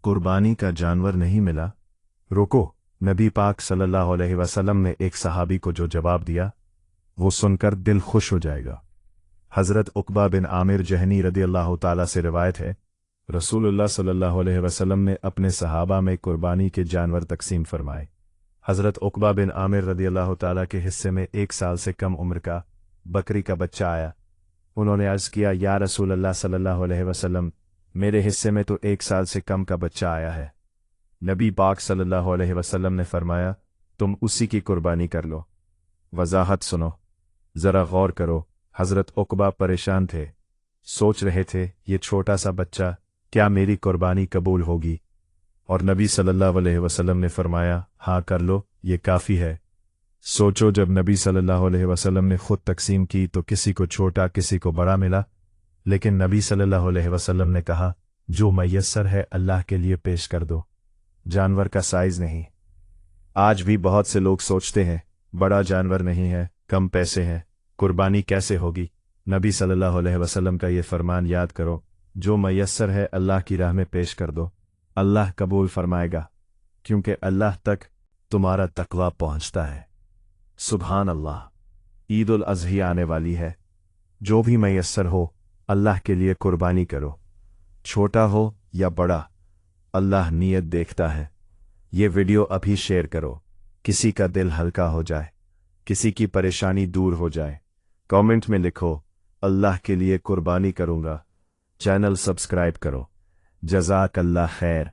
कुर्बानी का जानवर नहीं मिला। रुको, नबी पाक सल्लल्लाहु अलैहि वसल्लम ने एक सहाबी को जो जवाब दिया वो सुनकर दिल खुश हो जाएगा। हज़रत उक़बा बिन आमिर जहनी रदियल्लाहु ताला से रिवायत है, रसूलुल्लाह सल्लल्लाहु अलैहि वसल्लम ने अपने सहाबा में कुर्बानी के जानवर तकसीम फरमाए। हज़रत उक़बा बिन आमिर रदियल्लाहु ताला के हिस्से में 1 साल से कम उम्र का बकरी का बच्चा आया। उन्होंने अर्ज़ किया, या रसूलल्लाह सल्लल्लाहु अलैहि वसल्लम, मेरे हिस्से में तो 1 साल से कम का बच्चा आया है। नबी पाक सल्लल्लाहु अलैहि वसल्लम ने फरमाया, तुम उसी की कुर्बानी कर लो। वज़ाहत सुनो, ज़रा गौर करो। हज़रत उक़बा परेशान थे, सोच रहे थे ये छोटा सा बच्चा, क्या मेरी कुर्बानी कबूल होगी? और नबी सल्लल्लाहु अलैहि वसल्लम ने फरमाया, हाँ कर लो, ये काफ़ी है। सोचो, जब नबी सल्लल्लाहु अलैहि वसल्लम ने खुद तकसीम की तो किसी को छोटा किसी को बड़ा मिला, लेकिन नबी सल्लल्लाहु अलैहि वसल्लम ने कहा, जो मयस्सर है अल्लाह के लिए पेश कर दो, जानवर का साइज नहीं। आज भी बहुत से लोग सोचते हैं बड़ा जानवर नहीं है, कम पैसे हैं, कुर्बानी कैसे होगी? नबी सल्लल्लाहु अलैहि वसल्लम का ये फरमान याद करो, जो मयस्सर है अल्लाह की राह में पेश कर दो, अल्लाह कबूल फरमाएगा, क्योंकि अल्लाह तक तुम्हारा तकवा पहुंचता है। सुभान अल्लाह। ईद उल अज़ही आने वाली है, जो भी मयस्सर हो अल्लाह के लिए कुर्बानी करो, छोटा हो या बड़ा, अल्लाह नीयत देखता है। ये वीडियो अभी शेयर करो, किसी का दिल हल्का हो जाए, किसी की परेशानी दूर हो जाए। कमेंट में लिखो, अल्लाह के लिए कुर्बानी करूंगा। चैनल सब्सक्राइब करो। जज़ाकल्लाह खैर।